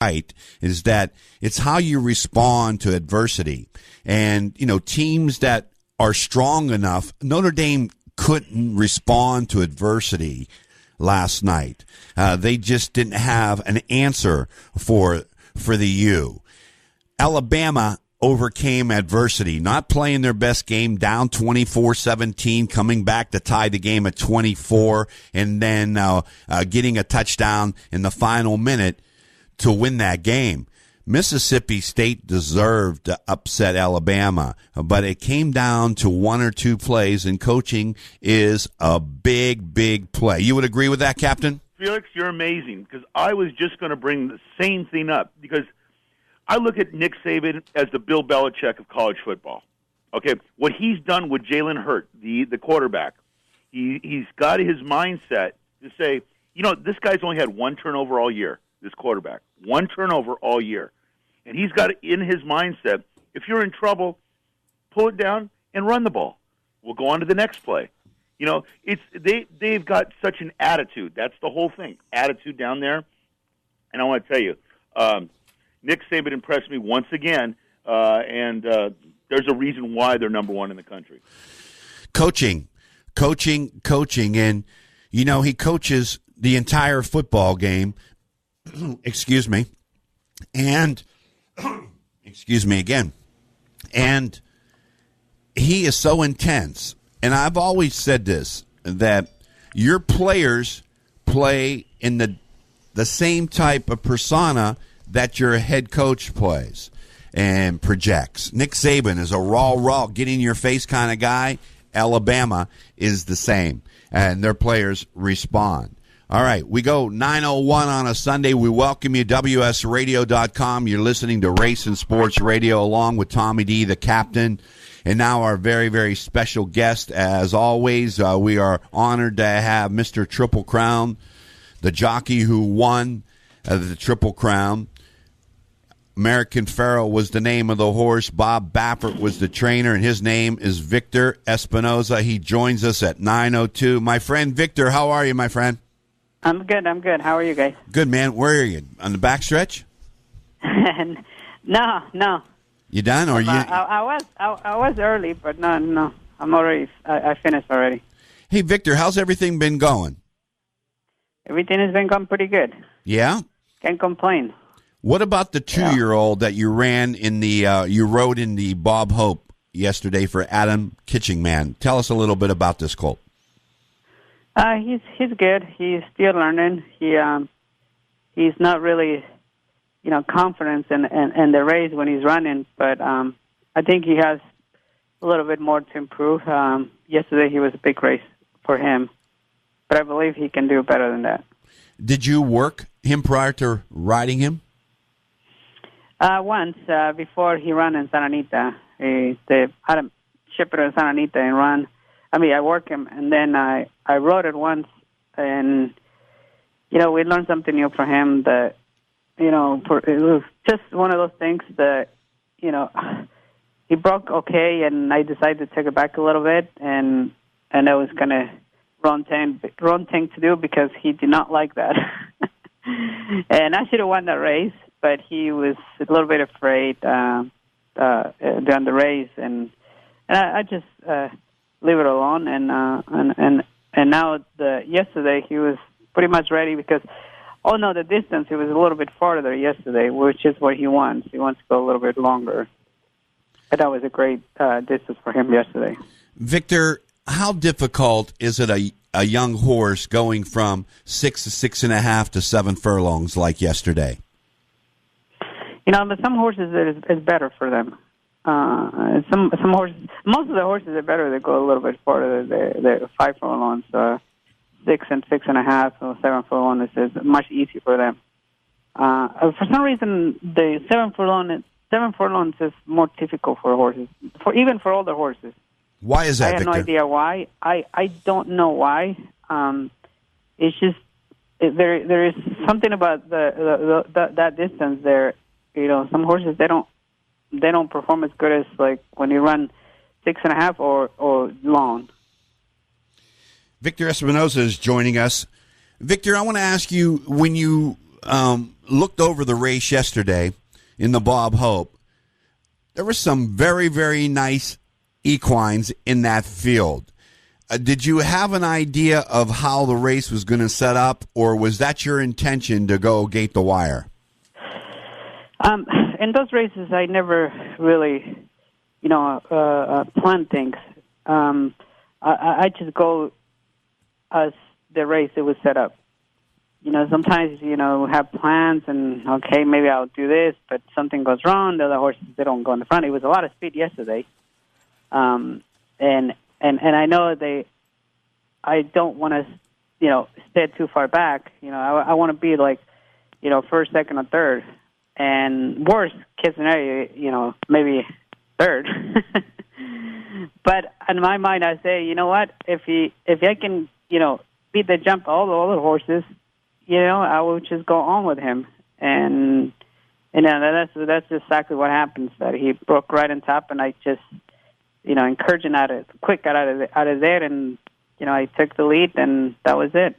right, is that it's how you respond to adversity. And, teams that are strong enough, Notre Dame couldn't respond to adversity last night. They just didn't have an answer for the U. Alabama overcame adversity, not playing their best game, down 24-17, coming back to tie the game at 24, and then getting a touchdown in the final minute to win that game. Mississippi State deserved to upset Alabama, but it came down to one or two plays, and coaching is a big, big play. You would agree with that, Captain? Felix, you're amazing, because I was just going to bring the same thing up, because I look at Nick Saban as the Bill Belichick of college football. Okay, what he's done with Jalen Hurts, the quarterback, he's got his mindset to say, this guy's only had one turnover all year, this quarterback, one turnover all year. And he's got it in his mindset, if you're in trouble, pull it down and run the ball. We'll go on to the next play. They've got such an attitude. That's the whole thing, attitude down there. And I want to tell you, Nick Saban impressed me once again, and there's a reason why they're number one in the country. Coaching. And, he coaches the entire football game. Excuse me. And, excuse me again. And he is so intense. And I've always said this, that your players play in the same type of persona that your head coach plays and projects. Nick Saban is a raw, get in your face kind of guy. Alabama is the same, and their players respond. All right, we go 9:01 on a Sunday. We welcome you, WSRadio.com. You're listening to Race and Sports Radio along with Tommy D, the captain, and now our very, very special guest. As always, we are honored to have Mr. Triple Crown, the jockey who won the Triple Crown. American Pharoah was the name of the horse. Bob Baffert was the trainer, and his name is Victor Espinoza. He joins us at 9:02. My friend Victor, how are you, my friend? I'm good. How are you guys? Good, man. Where are you? On the backstretch? No. You done? Or you? I was early, but no. I'm already. I finished already. Hey, Victor, how's everything been going? Everything has been going pretty good. Yeah? Can't complain. What about the 2-year-old that you ran in the you rode in the Bob Hope yesterday for Adam Kitchingman? Tell us a little bit about this colt. He's good. He's still learning. He's not really, confident in the race when he's running, but I think he has a little bit more to improve. Yesterday he was a big race for him, but I believe he can do better than that. Did you work him prior to riding him? Once, before he ran in Santa Anita. They had him ship it in Santa Anita and run. I worked him, and then I rode it once, and, we learned something new for him that, it was just one of those things that, he broke okay, and I decided to take it back a little bit, and that was kind of wrong thing to do because he did not like that. And I should have won that race, but he was a little bit afraid during the race, and I just leave it alone. And now yesterday he was pretty much ready because, the distance, it was a little bit farther yesterday, which is what he wants. He wants to go a little bit longer. But that was a great distance for him yesterday. Victor, how difficult is it a young horse going from 6 to 6.5 to 7 furlongs like yesterday? But some horses it's better for them. Some horses, most of the horses are better. They go a little bit farther. They're 5 furlongs, 6 and 6.5, or 7 furlongs is much easier for them. For some reason, the 7 furlongs is more difficult for horses, even for older horses. Why is that, Victor? I have no idea why. I don't know why. It's just there is something about that distance there. Some horses they don't perform as good as like when you run 6.5 or long. Victor Espinoza is joining us. Victor, I want to ask you, when you looked over the race yesterday in the Bob Hope, there were some very, very nice equines in that field. Did you have an idea of how the race was going to set up, or was that your intention to go gate the wire? In those races, I never really, plan things. I just go as the race it was set up. Sometimes, we have plans and, okay, maybe I'll do this, but something goes wrong. The other horses, they don't go in the front. It was a lot of speed yesterday. And I know I don't want to, stay too far back. I want to be like, first, second, or third. And worst case scenario, maybe third. But in my mind, I say, you know what? If I can, beat the jump all the other horses, I will just go on with him. And that's exactly what happens. That he broke right on top, and I just, encouraging out of there, and I took the lead, and that was it.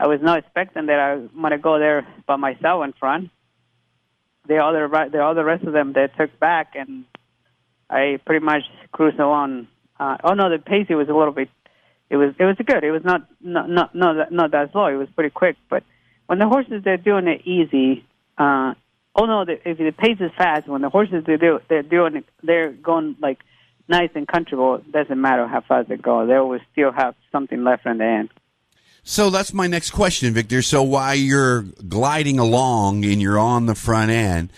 I was not expecting that I'm going to go there by myself in front. The other rest of them, they took back, and I pretty much cruised along. The pace was a little bit. It was good. It was not that slow. It was pretty quick. But when the horses they're doing it easy, if the pace is fast, when the horses they're going like nice and comfortable. It doesn't matter how fast they go. They always still have something left in the end. So that's my next question, Victor. So while you're gliding along and you're on the front end,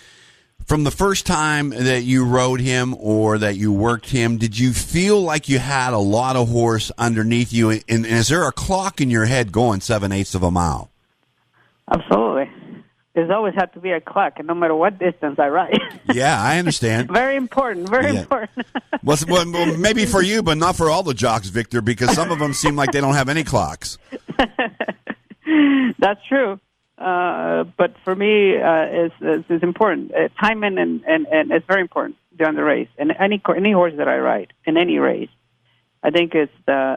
from the first time that you rode him or that you worked him, did you feel like you had a lot of horse underneath you? And is there a clock in your head going 7/8 of a mile? Absolutely. There's always have to be a clock, and no matter what distance I ride. Yeah, I understand. Very important, very important. Well, maybe for you, but not for all the jocks, Victor, because some of them seem like they don't have any clocks. That's true. But for me, it's important. Timing and it's very important during the race. And any horse that I ride, in any race, I think it's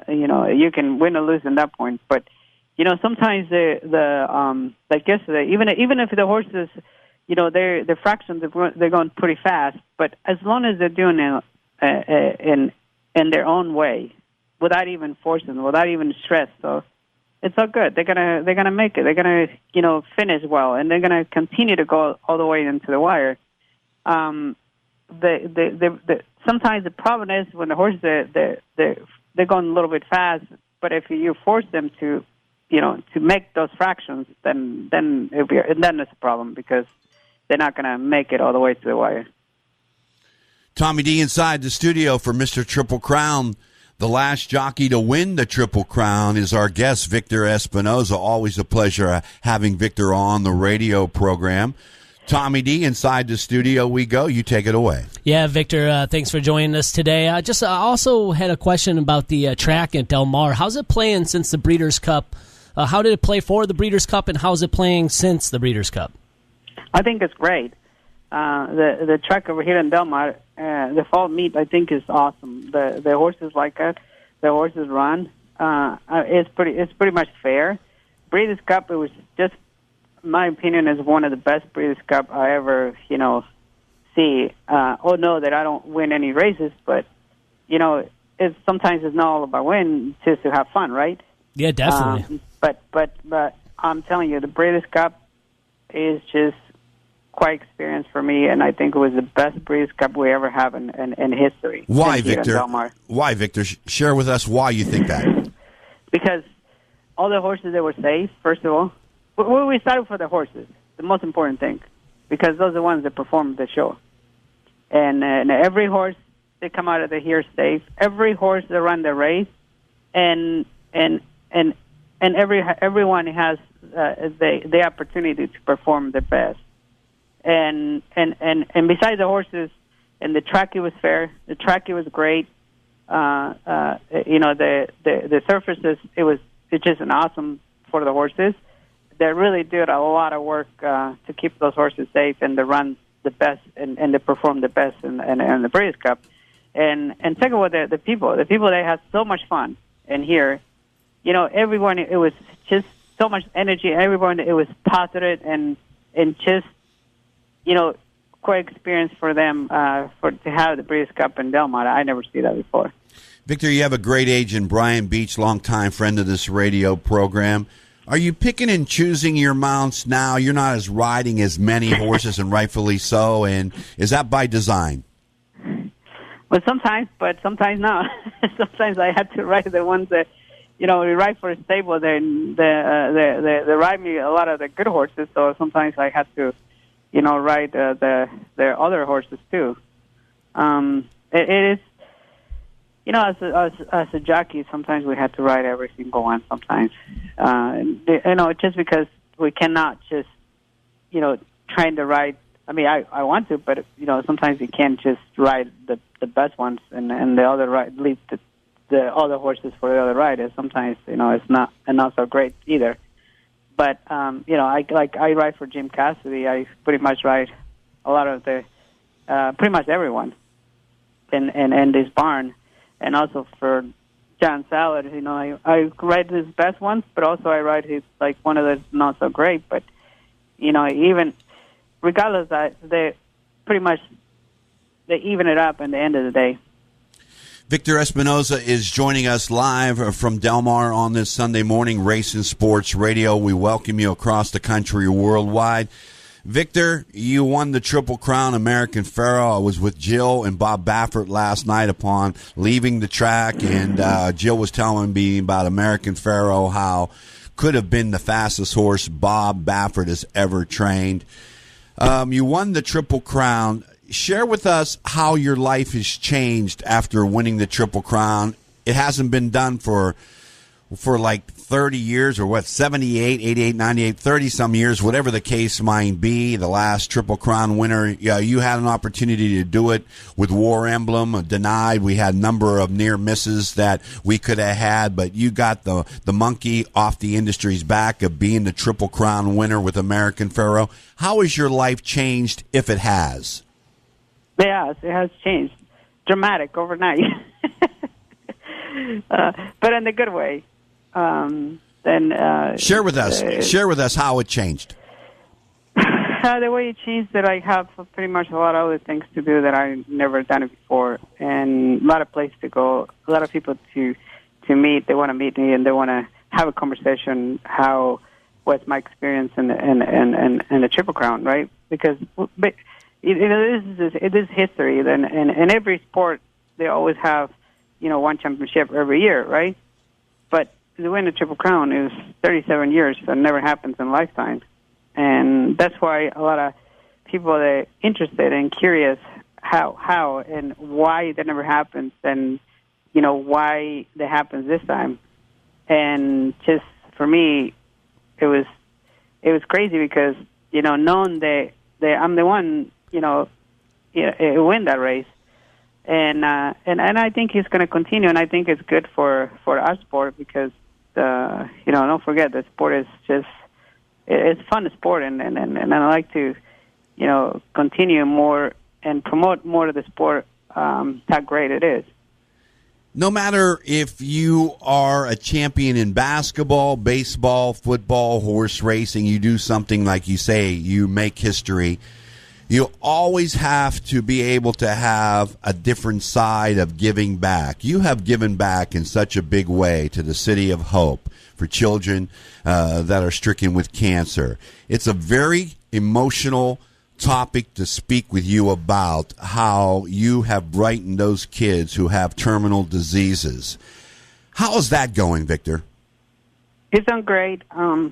you can win or lose in that point. But sometimes like yesterday, even if the horses, the fractions they're going pretty fast, but as long as they're doing it in their own way, without even forcing, without even stress, so it's all good. They're gonna make it. They're gonna finish well, and they're gonna continue to go all the way into the wire. Sometimes the problem is when the horses they're going a little bit fast, but if you force them to make those fractions, then it's a problem because they're not going to make it all the way to the wire. Tommy D inside the studio for Mr. Triple Crown. The last jockey to win the Triple Crown is our guest, Victor Espinoza. Always a pleasure having Victor on the radio program. Tommy D, inside the studio we go. You take it away. Yeah, Victor, thanks for joining us today. I also had a question about the track at Del Mar. How's it playing since the Breeders' Cup? How did it play for the Breeders' Cup, and how's it playing since the Breeders' Cup? I think it's great. The track over here in Del Mar, the fall meet, I think is awesome. The horses like it. The horses run. It's pretty much fair. Breeders' Cup, it was just, my opinion, is one of the best Breeders' Cup I ever see. That I don't win any races, but sometimes it's not all about win, just to have fun, right? Yeah, definitely. But I'm telling you, the Breeders' Cup is just quite experienced for me, and I think it was the best Breeders' Cup we ever have in history. Why, Victor? Why, Victor? Share with us why you think that. Because all the horses, they were safe, first of all. We started for the horses, the most important thing, because those are the ones that perform the show. And every horse, they come out of the here safe. Every horse that run the race, and everyone has the opportunity to perform the best. And besides the horses, and the track, it was fair. The track, it was great. The surfaces, it's just an awesome for the horses. They really did a lot of work to keep those horses safe and to run the best and to perform the best in the Breeders' Cup. And second of all, the people they had so much fun. And here, everyone, it was just so much energy. Everyone, it was positive, and and just, quite experience for them to have the Breeders' Cup in Del Mar. I never see that before. Victor, you have a great agent, Brian Beach, longtime friend of this radio program. Are you picking and choosing your mounts now? You're not as riding as many horses, and rightfully so. And is that by design? Well, sometimes, but sometimes not. Sometimes I had to ride the ones that, we ride for a stable. They ride me a lot of the good horses. So sometimes I had to, ride the other horses too. It is. As a jockey, sometimes we have to ride every single one. Sometimes, just because we cannot just, trying to ride. I mean, I want to, but sometimes you can't just ride the best ones and the other leave the other horses for the other riders. Sometimes it's not so great either. But I ride for Jim Cassidy. I pretty much ride a lot of the pretty much everyone in this barn. And also for John Salad, I ride his best ones, but also I ride his one of the not so great. But even regardless, they even it up at the end of the day. Victor Espinoza is joining us live from Del Mar on this Sunday morning, Racing Sports Radio. We welcome you across the country, worldwide. Victor, you won the Triple Crown American Pharoah. I was with Jill and Bob Baffert last night upon leaving the track, and Jill was telling me about American Pharoah, how could have been the fastest horse Bob Baffert has ever trained. You won the Triple Crown. Share with us how your life has changed after winning the Triple Crown. It hasn't been done for like 30 years or 78, 88, 98, 30-some years, whatever the case might be. The last Triple Crown winner, you had an opportunity to do it with War Emblem, denied. We had a number of near misses that we could have had, but you got the monkey off the industry's back of being the Triple Crown winner with American Pharoah. How has your life changed, if it has? Yes, it has changed. Dramatic overnight. But in a good way. Share with us how it changed. The way it changed, that I have pretty much a lot of other things to do that I've never done it before, and a lot of places to go, a lot of people to meet. They want to meet me and they want to have a conversation. What's my experience in the Triple Crown, right? Because it is history. Then in every sport they always have one championship every year, right? But to win the Triple Crown is 37 years. That never happens in a lifetime. And that's why a lot of people are interested and curious how and why that never happens, and, why that happens this time. And just for me, it was crazy because, knowing that I'm the one, win that race. And I think it's going to continue, and I think it's good for our sport because, don't forget the sport is just, it's fun sport, and I like to, continue more and promote more of the sport, how great it is. No matter if you are a champion in basketball, baseball, football, horse racing, you do something like you say, you make history. You always have to be able to have a different side of giving back. You have given back in such a big way to the City of Hope for children that are stricken with cancer. It's a very emotional topic to speak with you about, how you have brightened those kids who have terminal diseases. How is that going, Victor? It's done great. I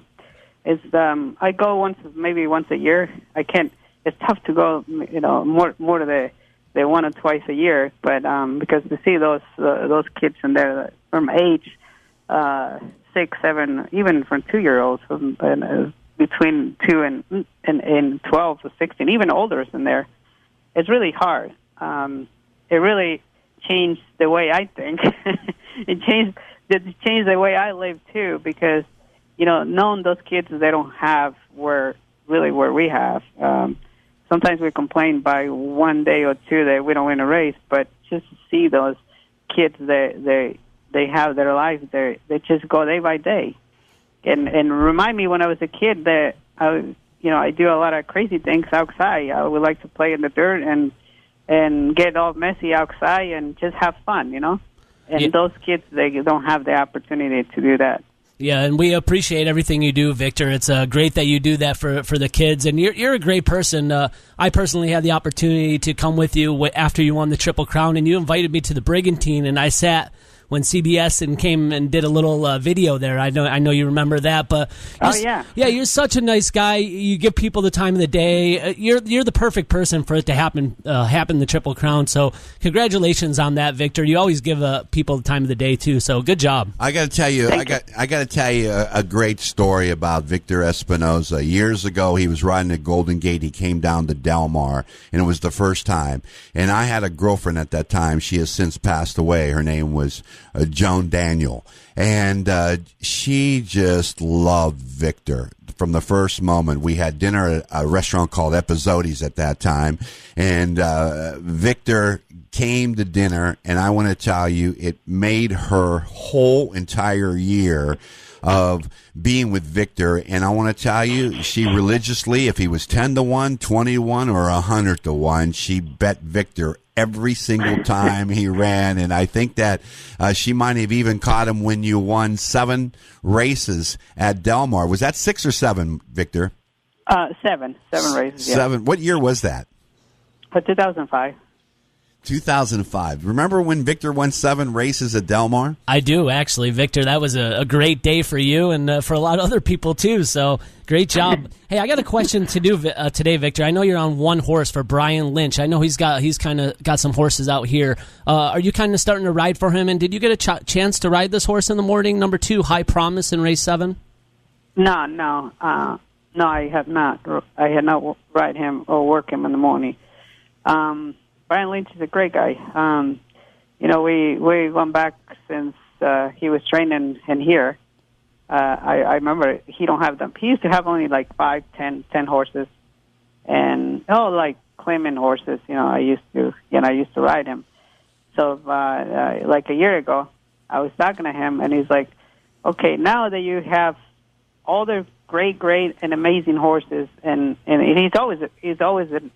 go maybe once a year. I can't. It's tough to go, more to the one or twice a year, but because to see those kids in there from age 6, 7, even from 2-year-olds, between 2 and 12 to 16, even older in there, it's really hard. It really changed the way I think. It changed the way I live too, because knowing those kids, they don't have where we have. Sometimes we complain by one day or two that we don't win a race, but just to see those kids, they have their life, they just go day by day, and remind me when I was a kid that I do a lot of crazy things outside. I would like to play in the dirt and get all messy outside and just have fun, And those kids, they don't have the opportunity to do that. Yeah, and we appreciate everything you do, Victor. It's great that you do that for the kids, and you're a great person. I personally had the opportunity to come with you after you won the Triple Crown, and you invited me to the Brigantine, and I sat when CBS and came and did a little video there. I know you remember that, but you're such a nice guy. You give people the time of the day. You're the perfect person for it to happen the Triple Crown. So congratulations on that, Victor. You always give people the time of the day too. So good job. I got to tell you, I got to tell you a great story about Victor Espinoza. Years ago, he was riding at Golden Gate. He came down to Del Mar, and it was the first time. And I had a girlfriend at that time. She has since passed away. Her name was Joan Daniel, and she just loved Victor from the first moment. We had dinner at a restaurant called Episodi's at that time, and Victor came to dinner, and I want to tell you, it made her whole entire year of being with Victor. And I want to tell you, she religiously, if he was 10-1, 20-1, or 100-1, she bet Victor every single time he ran. And I think that she might have even caught him when you won 7 races at Del Mar. Was that 6 or 7, Victor? 7 races. Yeah. 7. What year was that? 2005. 2005. Remember when Victor won 7 races at Del Mar? I do, actually, Victor. That was a great day for you and for a lot of other people, too. So, great job. Hey, I got a question to do today, Victor. I know you're on one horse for Brian Lynch. I know he's kind of got some horses out here. Are you kind of starting to ride for him? And did you get a chance to ride this horse in the morning, number 2, High Promise in race 7? No, I have not. I had not ride him or work him in the morning. Brian Lynch is a great guy. We went back since he was training in here. I remember he don't have them. He used to have only like 5, 10 horses, and like claiming horses. I used to ride him. So like a year ago, I was talking to him, and he's like, "Okay, now that you have all the great and amazing horses, and he's always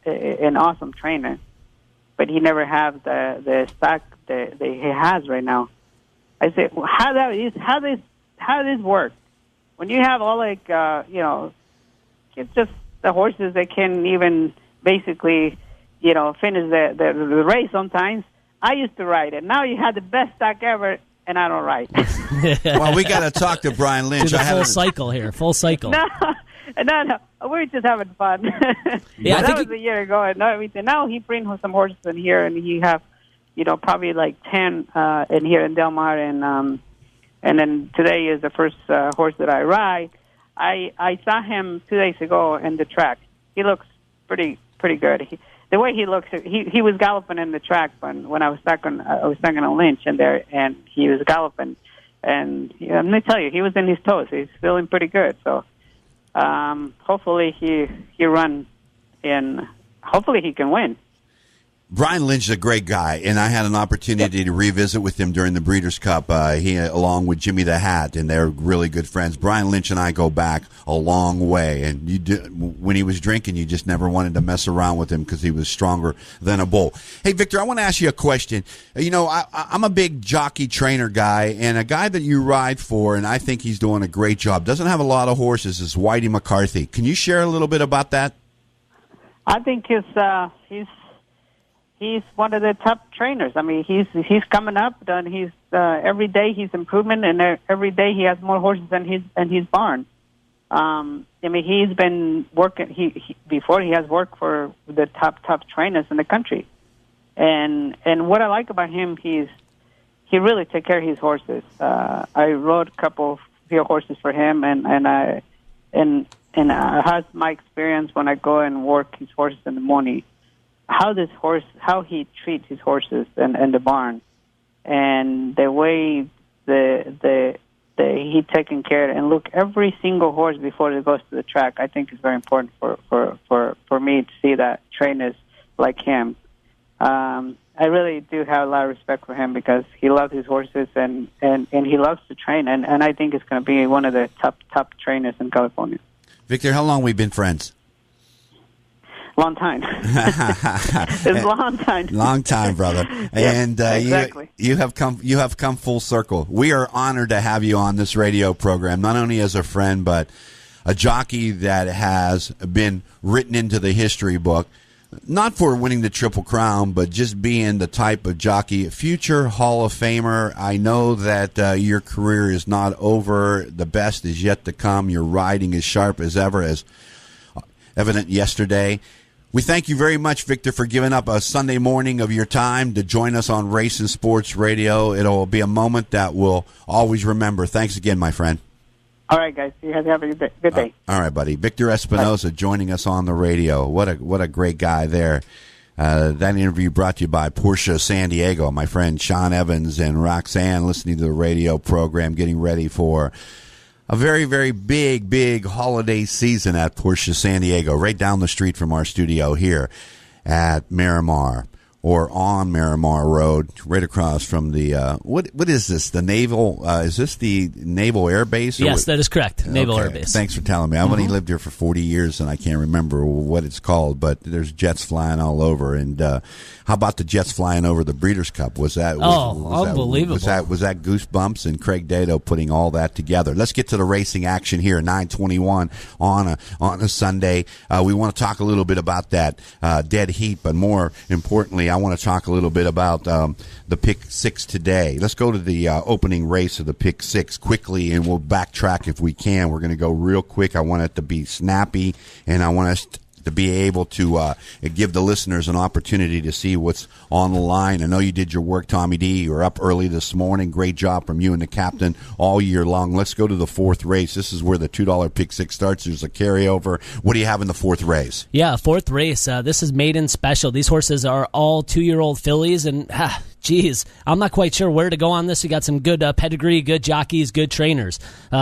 an awesome trainer." But he never have the stock that he has right now. I said, well, how does this work? When you have all it's just the horses that can even basically, finish the race sometimes. I used to ride it. Now you have the best stock ever, and I don't ride. Well, we got to talk to Brian Lynch. Do the full cycle here, full cycle. No, we're just having fun. Yeah, that was a year ago, and everything. Now he brings some horses in here, and he have, probably like 10 in here in Del Mar, and then today is the first horse that I ride. I saw him 2 days ago in the track. He looks pretty good. The way he looks, he was galloping in the track when I was talking to Lynch in there, and he was galloping, and let me tell you, he was in his toes. He's feeling pretty good, so. Hopefully he run, and hopefully he can win. Brian Lynch is a great guy, and I had an opportunity to revisit with him during the Breeders' Cup. He, along with Jimmy the Hat, and they're really good friends. Brian Lynch and I go back a long way, and when he was drinking, you just never wanted to mess around with him because he was stronger than a bull. Hey, Victor, I want to ask you a question. I'm a big jockey trainer guy, and a guy that you ride for, and I think he's doing a great job, doesn't have a lot of horses, is Whitey McCarthy. Can you share a little bit about that? I think he's one of the top trainers. I mean, he's coming up, and he's every day he's improving, and every day he has more horses in his barn. I mean, he's been working. Before he has worked for the top trainers in the country, and what I like about him, he really takes care of his horses. I rode a few horses for him, and has my experience when I go and work his horses in the morning. How he treats his horses in the barn, and the way he taking care and look every single horse before it goes to the track. I think is very important for me to see that trainers like him. I really do have a lot of respect for him because he loves his horses and he loves to train, and I think it's going to be one of the top trainers in California. Victor, how long we been friends? Long time. It's a long time. Long time, brother. And exactly. you have come full circle. We are honored to have you on this radio program, not only as a friend, but a jockey that has been written into the history book, not for winning the Triple Crown, but just being the type of jockey, future Hall of Famer. I know that your career is not over. The best is yet to come. Your riding is sharp as ever, as evident yesterday. We thank you very much, Victor, for giving up a Sunday morning of your time to join us on Race and Sports Radio. It'll be a moment that we'll always remember. Thanks again, my friend. All right, guys. You guys have a good day. All right, buddy. Victor Espinoza joining us on the radio. What a great guy there. That interview brought to you by Porsche San Diego. My friend Sean Evans and Roxanne listening to the radio program, getting ready for a very, very big holiday season at Porsche San Diego, right down the street from our studio here at Miramar, or on Miramar Road, right across from the what is this? The naval? Is this the Naval Air Base? Yes, that is correct. Naval Air Okay. Base. Thanks for telling me. I've only lived here for 40 years, and I can't remember what it's called. But there's jets flying all over. And how about the jets flying over the Breeders' Cup? Was unbelievable! Was that Goosebumps and Craig Dado putting all that together? Let's get to the racing action here. 9:21 on a Sunday. We want to talk a little bit about that dead heat, but more importantly, I want to talk a little bit about the Pick 6 today. Let's go to the opening race of the Pick 6 quickly, and we'll backtrack if we can. We're going to go real quick. I want it to be snappy, and I want us to be able to give the listeners an opportunity to see what's on the line. I know you did your work, Tommy D. You were up early this morning. Great job from you and the captain all year long. Let's go to the fourth race. This is where the $2 Pick 6 starts. There's a carryover. What do you have in the fourth race? Yeah, fourth race. This is maiden special. These horses are all 2-year-old fillies, and geez, I'm not quite sure where to go on this. We got some good pedigree, good jockeys, good trainers.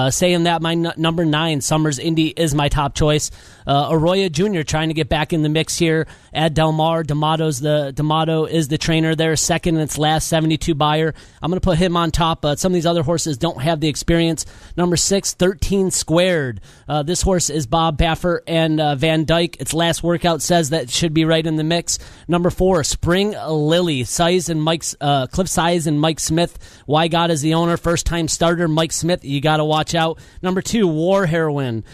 Saying that, my number 9, Summers Indy, is my top choice. Arroyo Jr. trying to get back in the mix here at Del Mar. D'Amato is the trainer there, second in its last 72 buyer. I'm going to put him on top. Some of these other horses don't have the experience. Number 6, 13 Squared. This horse is Bob Baffert and Van Dyke. Its last workout says that it should be right in the mix. Number 4, Spring Lily. Cliff Size and Mike Smith. Why God is the owner. First-time starter, Mike Smith. You got to watch out. Number 2, War Heroine.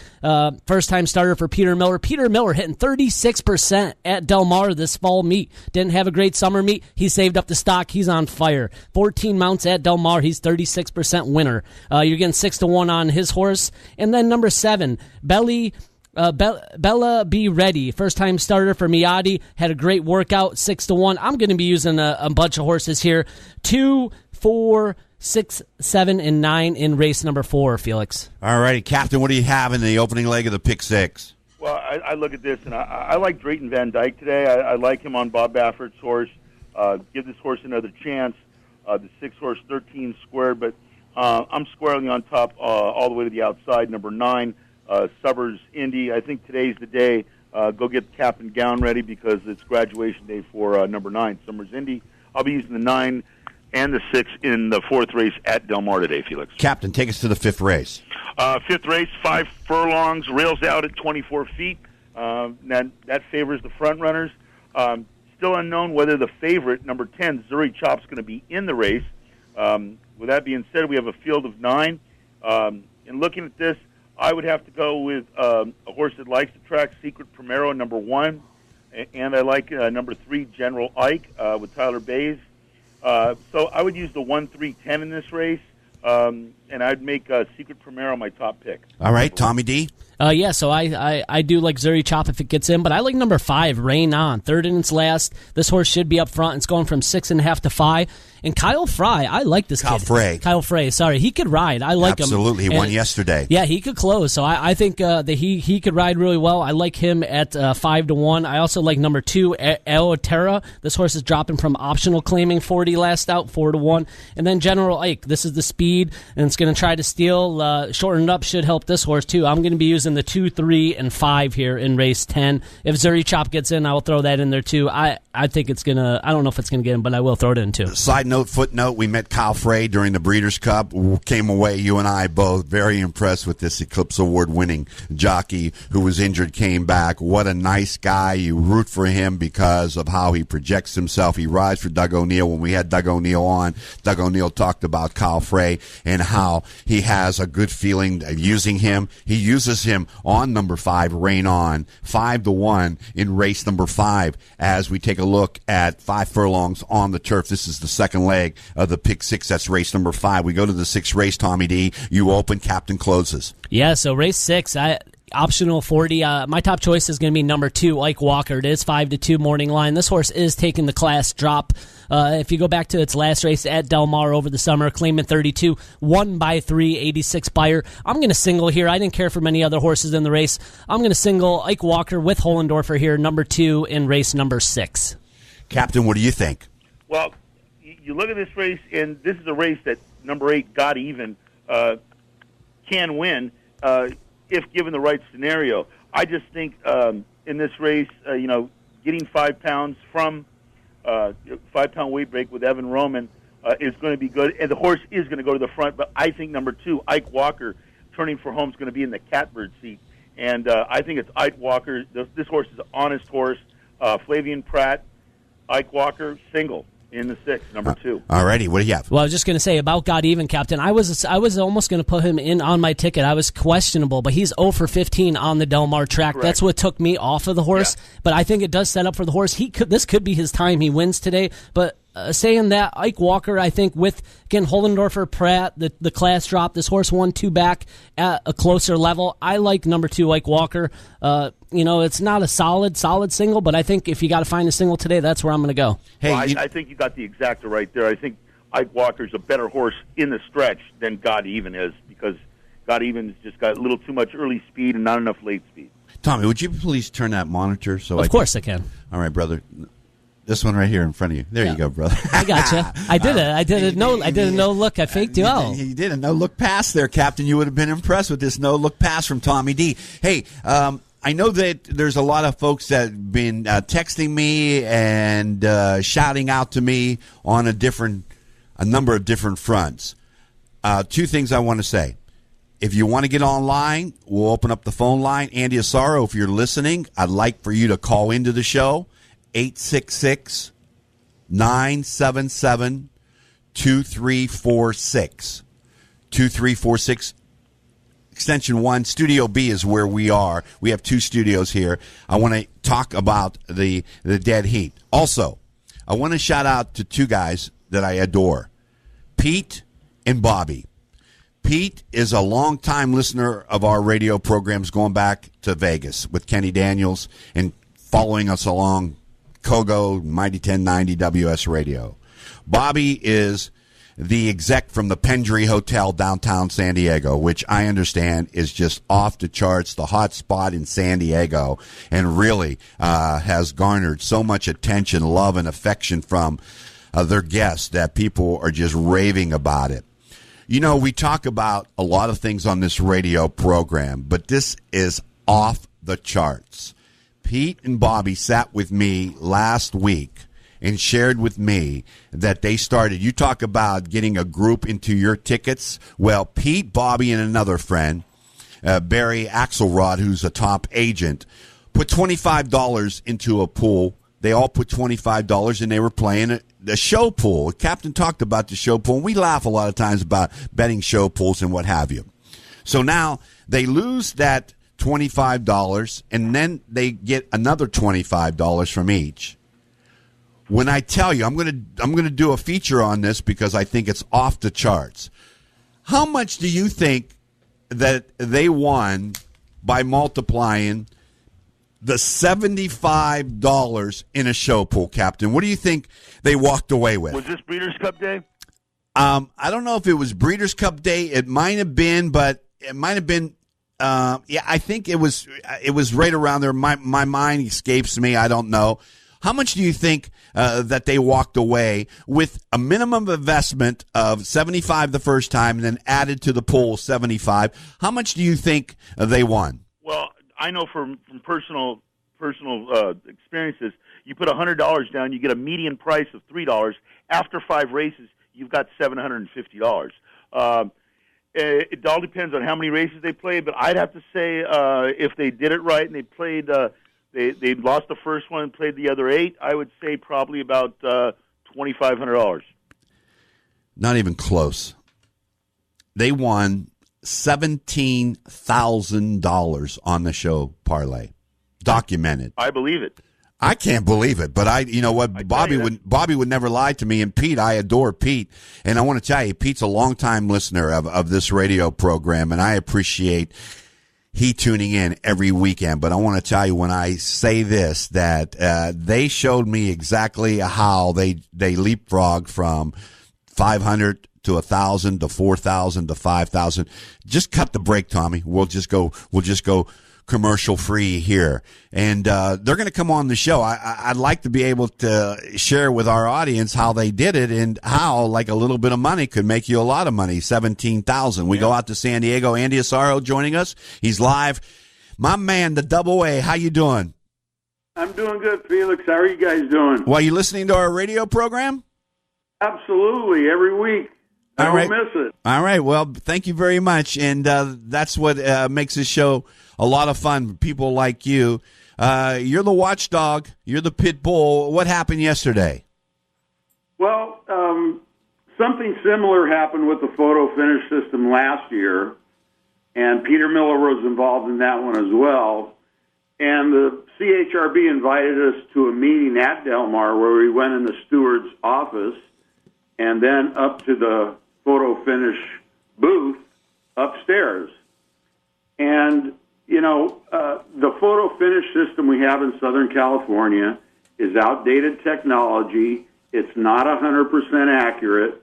First-time starter for Peter Miller. Peter Miller hitting 36% at Del Mar this fall meet. Didn't have a great summer meet. He saved up the stock. He's on fire. 14 mounts at Del Mar. He's 36% winner. You're getting 6-1 on his horse. And then number 7, Bella Be Ready, first-time starter for Miyadi, had a great workout, 6-1. I'm going to be using a bunch of horses here, 2, 4, 6, 7, and 9 in race number 4, Felix. All righty, Captain, what do you have in the opening leg of the Pick 6? Well, I look at this, and I like Drayton Van Dyke today. I like him on Bob Baffert's horse. Give this horse another chance. The 6 horse, 13 Squared, but I'm squarely on top all the way to the outside, number 9. Summers Indy. I think today's the day. Go get the cap and gown ready because it's graduation day for number 9, Summers Indy. I'll be using the 9 and the 6 in the 4th race at Del Mar today, Felix. Captain, take us to the 5th race. 5th race, 5 furlongs, rails out at 24 feet. That favors the front runners. Still unknown whether the favorite, number 10, Zuri Chop's going to be in the race. With that being said, we have a field of 9. In looking at this, I would have to go with a horse that likes the track, Secret Primero, number 1. And I like number 3, General Ike, with Tyler Bays. So I would use the 1, 3, 10 in this race. And I'd make Secret Primero my top pick. All right, Tommy D. So I do like Zuri Chop if it gets in, but I like number 5, Rain On. Third in its last. This horse should be up front. It's going from 6.5 to 5. And Kyle Fry, I like this kid. Kyle Frey, sorry. He could ride. I like him. Absolutely. He won yesterday. Yeah, he could close. So I think that he could ride really well. I like him at 5-1. I also like number 2, Eoterra. This horse is dropping from optional claiming 40 last out, 4-1. And then General Ike. This is the speed, and it's going to try to steal. Shortened up should help this horse, too. I'm going to be using the 2, 3, and 5 here in race 10. If Zuri Chop gets in, I will throw that in there, too. I think it's going to – I don't know if it's going to get him, but I will throw it in, too. Side note, footnote, we met Kyle Frey during the Breeders' Cup. Came away, you and I both, very impressed with this Eclipse Award-winning jockey who was injured, came back. What a nice guy. You root for him because of how he projects himself. He rides for Doug O'Neill. When we had Doug O'Neill on, Doug O'Neill talked about Kyle Frey and how he has a good feeling using him. He uses him on number 5, Rain On, 5-1 in race number 5 as we take a look at 5 furlongs on the turf. This is the second leg of the Pick 6. That's race number 5. We go to the 6th race, Tommy D. You open, Captain closes. Yeah, so race 6, optional 40. My top choice is going to be number 2, Ike Walker. It is 5-2 morning line. This horse is taking the class drop. If you go back to its last race at Del Mar over the summer, claimant 32, 1 by 3, 86 buyer. I'm going to single here. I didn't care for many other horses in the race. I'm going to single Ike Walker with Hollendorfer here, number 2 in race number 6. Captain, what do you think? Well, you look at this race, and this is a race that number 8, Got Even, can win if given the right scenario. I just think in this race, getting 5 pounds from 5-pound weight break with Evan Roman is going to be good, and the horse is going to go to the front. But I think number 2, Ike Walker, turning for home, is going to be in the catbird seat, and I think it's Ike Walker. This horse is an honest horse. Flavian Pratt, Ike Walker, single in the 6th, number 2. All righty, what do you have? Well, I was just going to say about Got Even, Captain. I was almost going to put him in on my ticket. I was questionable, but he's 0 for 15 on the Del Mar track. Correct. That's what took me off of the horse. Yeah. But I think it does set up for the horse. This could be his time. He wins today. But saying that, Ike Walker, I think with, again, Hollendorfer, Pratt, the class drop, this horse 1-2 back at a closer level. I like number 2, Ike Walker. It's not a solid single, but I think if you got to find a single today, that's where I'm going to go. Hey, well, I think you got the exacta right there. I think Ike Walker's a better horse in the stretch than Got Even is, because Got Even's just got a little too much early speed and not enough late speed. Tommy, would you please turn that monitor? Of course I can. All right, brother. This one right here in front of you. There you go, brother. I got you. I did it. I did a no look. I faked you out. You did a no look pass there, Captain. You would have been impressed with this no look pass from Tommy D. Hey, I know that there's a lot of folks that have been texting me and shouting out to me on a number of different fronts. 2 things I want to say. If you want to get online, we'll open up the phone line. Andy Asaro, if you're listening, I'd like for you to call into the show. 866-977-2346. 2346. Extension 1. Studio B is where we are. We have 2 studios here. I want to talk about the dead heat. Also, I want to shout out to 2 guys that I adore, Pete and Bobby. Pete is a longtime listener of our radio programs going back to Vegas with Kenny Daniels and following us along Kogo, Mighty 1090 WS Radio. Bobby is the exec from the Pendry Hotel downtown San Diego, which I understand is just off the charts, the hot spot in San Diego, and really has garnered so much attention, love, and affection from their guests that people are just raving about it. We talk about a lot of things on this radio program, but this is off the charts. Pete and Bobby sat with me last week and shared with me that they started. You talk about getting a group into your tickets. Well, Pete, Bobby, and another friend, Barry Axelrod, who's a top agent, put $25 into a pool. They all put $25, and they were playing the show pool. Captain talked about the show pool, and we laugh a lot of times about betting show pools and what have you. So now they lose that $25, and then they get another $25 from each. When I tell you, I'm going to do a feature on this because I think it's off the charts. How much do you think that they won by multiplying the $75 in a show pool, Captain? What do you think they walked away with? Was this Breeders' Cup Day? I don't know if it was Breeders' Cup Day. It might have been, but it might have been. I think it was right around there. My mind escapes me. I don't know. How much do you think that they walked away with a minimum investment of $75 the first time and then added to the pool $75? How much do you think they won? Well, I know from personal experiences, you put $100 down, you get a median price of $3. After 5 races, you've got $750. It all depends on how many races they played, but I'd have to say if they did it right and they played, they lost the first one and played the other 8, I would say probably about $2,500. Not even close. They won $17,000 on the show parlay, documented. I believe it. I can't believe it, but you know what, Bobby would never lie to me. And Pete, I adore Pete, and I want to tell you, Pete's a longtime listener of this radio program, and I appreciate he tuning in every weekend. But I want to tell you, when I say this, that they showed me exactly how they leapfrogged from 500 to 1,000 to 4,000 to 5,000. Just cut the break, Tommy. We'll just go commercial free here, and they're going to come on the show. I'd like to be able to share with our audience how they did it and how like a little bit of money could make you a lot of money. 17,000. We go out to San Diego. Andy Asaro joining us. He's live. My man, the Double A. How you doing? I'm doing good, Felix. How are you guys doing? Well, you listening to our radio program? Absolutely, every week. I don't miss it. All right. Well, thank you very much, and that's what makes this show a lot of fun. People like you. You're the watchdog. You're the pit bull. What happened yesterday? Well, something similar happened with the photo finish system last year, and Peter Miller was involved in that one as well. And the CHRB invited us to a meeting at Del Mar where we went in the steward's office and then up to the photo finish booth upstairs. And you know, the photo finish system we have in Southern California is outdated technology. It's not 100% accurate.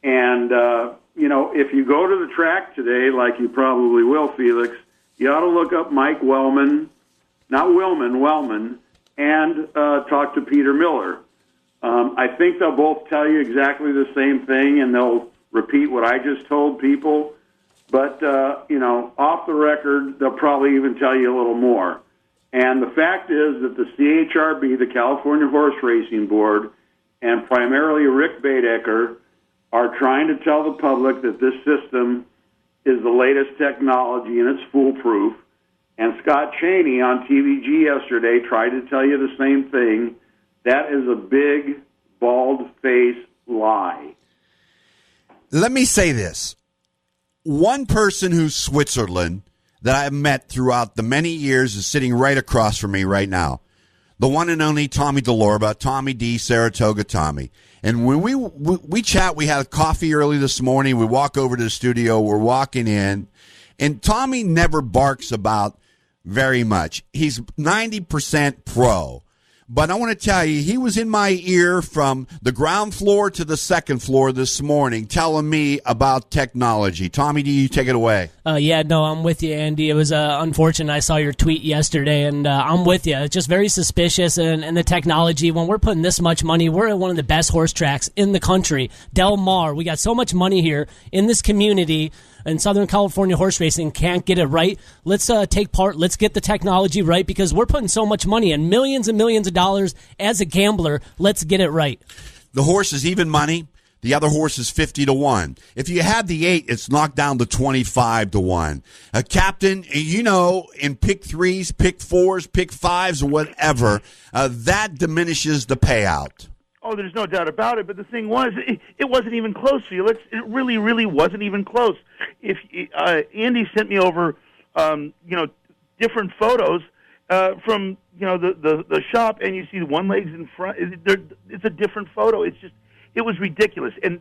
And, you know, if you go to the track today, like you probably will, Felix, you ought to look up Mike Wellman, and talk to Peter Miller. I think they'll both tell you exactly the same thing, and they'll repeat what I just told people. But, you know, off the record, they'll probably even tell you a little more. And the fact is that the CHRB, the California Horse Racing Board, and primarily Rick Baedeker are trying to tell the public that this system is the latest technology and it's foolproof. And Scott Chaney on TVG yesterday tried to tell you the same thing. That is a big, bald-faced lie. Let me say this. One person who's Switzerland that I've met throughout the many years is sitting right across from me right now. The one and only Tommy DeLorba, Tommy D, Saratoga Tommy. And when we chat, we had coffee early this morning. We walk over to the studio. We're walking in. And Tommy never barks about very much. He's 90% pro. But I want to tell you, he was in my ear from the ground floor to the second floor this morning telling me about technology. Tommy, do you take it away? Yeah, no, I'm with you, Andy. It was unfortunate. I saw your tweet yesterday, and I'm with you. It's just very suspicious, and the technology, when we're putting this much money, we're at one of the best horse tracks in the country. Del Mar, we got so much money here in this community, and Southern California horse racing can't get it right. Let's take part. Let's get the technology right because we're putting so much money and millions of dollars as a gambler. Let's get it right. The horse is even money. The other horse is 50-1. If you had the 8, it's knocked down to 25-1. A captain, you know, in pick 3s, pick 4s, pick 5s, or whatever, that diminishes the payout. Oh, there's no doubt about it. But the thing was, it wasn't even close, Felix. It really, really wasn't even close. If Andy sent me over, you know, different photos from you know the shop, and you see one leg's in front. It's a different photo. It was ridiculous, and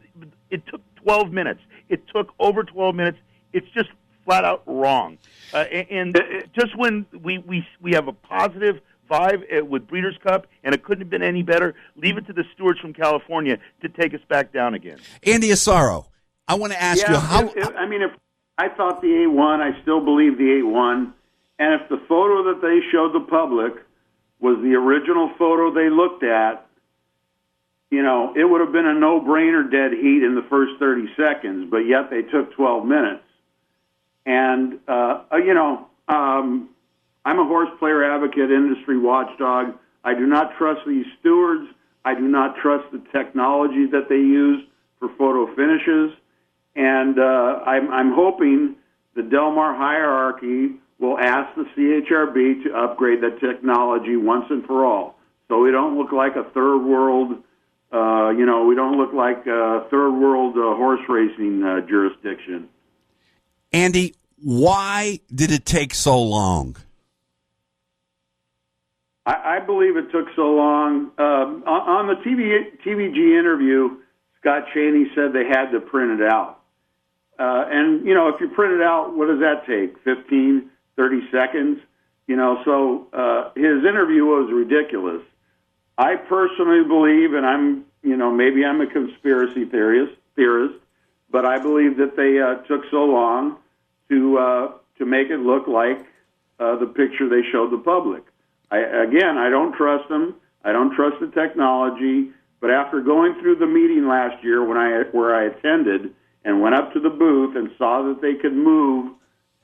it took 12 minutes. It took over 12 minutes. It's just flat out wrong. And just when we have a positive vibe with Breeders' Cup, and it couldn't have been any better. Leave it to the stewards from California to take us back down again. Andy Asaro, I want to ask you how. If I thought the 8 won, I still believe the 8 won. And if the photo that they showed the public was the original photo they looked at, it would have been a no-brainer dead heat in the first 30 seconds, but yet they took 12 minutes. And, I'm a horse player advocate, industry watchdog. I do not trust these stewards. I do not trust the technology that they use for photo finishes. And I'm hoping the Del Mar hierarchy will ask the CHRB to upgrade that technology once and for all, so we don't look like a third world, we don't look like a third world horse racing jurisdiction. Andy, why did it take so long? I believe it took so long. On the TVG interview, Scott Chaney said they had to print it out. And, if you print it out, what does that take? 15, 30 seconds? So his interview was ridiculous. I personally believe, and I'm, maybe I'm a conspiracy theorist, but I believe that they took so long to make it look like the picture they showed the public. I don't trust them. I don't trust the technology. But after going through the meeting last year where I attended and went up to the booth and saw that they could move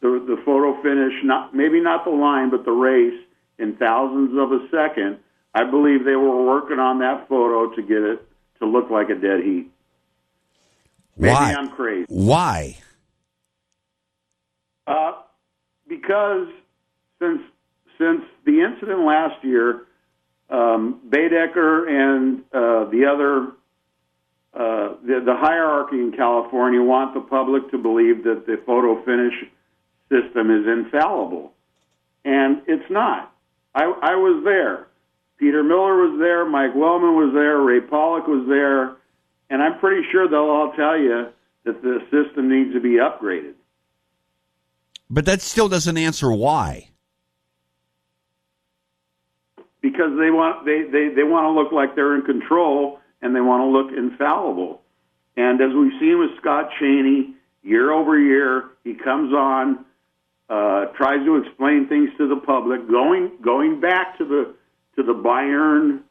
the photo finish, maybe not the line, but the race in thousandths of a second, I believe they were working on that photo to get it to look like a dead heat. Maybe Why? I'm crazy. Why? Because since the incident last year, Baedeker and the other, the hierarchy in California want the public to believe that the photo finish system is infallible. And it's not. I was there. Peter Miller was there. Mike Wellman was there. Ray Pollock was there. And I'm pretty sure they'll all tell you that the system needs to be upgraded. But that still doesn't answer why. Because they want to look like they're in control, and they want to look infallible. And as we've seen with Scott Chaney, year over year, he comes on, tries to explain things to the public. Going back to the Bayern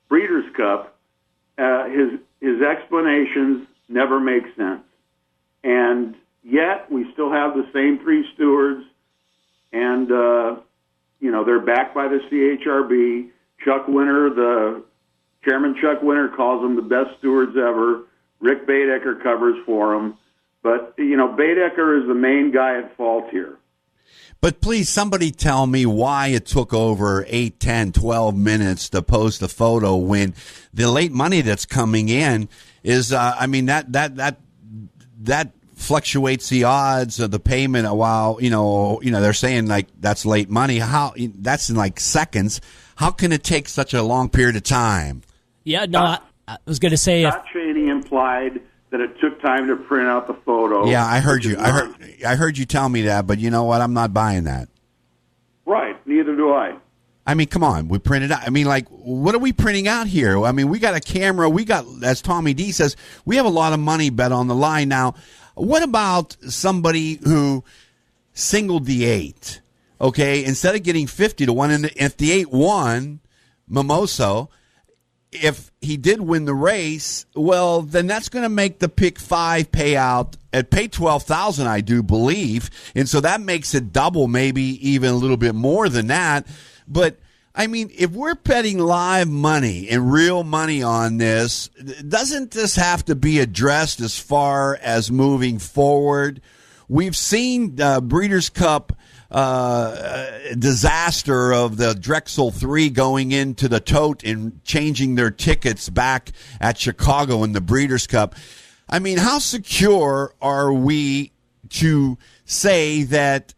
Breeders' Cup, his explanations never make sense. And yet we still have the same three stewards, and they're backed by the CHRB. Chuck Winter, Chairman Chuck Winter calls them the best stewards ever. Rick Baedeker covers for them. But, Baedeker is the main guy at fault here. But please, somebody tell me why it took over 8, 10, 12 minutes to post a photo when the late money that's coming in is, that fluctuates the odds of the payment while, they're saying like that's late money. How that's in like seconds. How can it take such a long period of time? Yeah, no, I was going to say. Scott Chaney implied that it took time to print out the photo. Yeah, I heard you. I heard you tell me that, but you know what? I'm not buying that. Right. Neither do I. I mean, come on. We printed out. I mean, like, what are we printing out here? I mean, we got a camera. We got, as Tommy D says, we have a lot of money bet on the line. Now, what about somebody who singled the 8? Okay, instead of getting 50 to 1, and if the 8 won, Mimoso, if he did win the race, well, then that's going to make the pick 5 payout at pay $12,000, I do believe, and so that makes it double, maybe even a little bit more than that. But I mean, if we're betting live money and real money on this, doesn't this have to be addressed as far as moving forward? We've seen the Breeders' Cup disaster of the Drexel 3 going into the tote and changing their tickets back at Chicago in the Breeders' Cup. I mean, how secure are we to say that,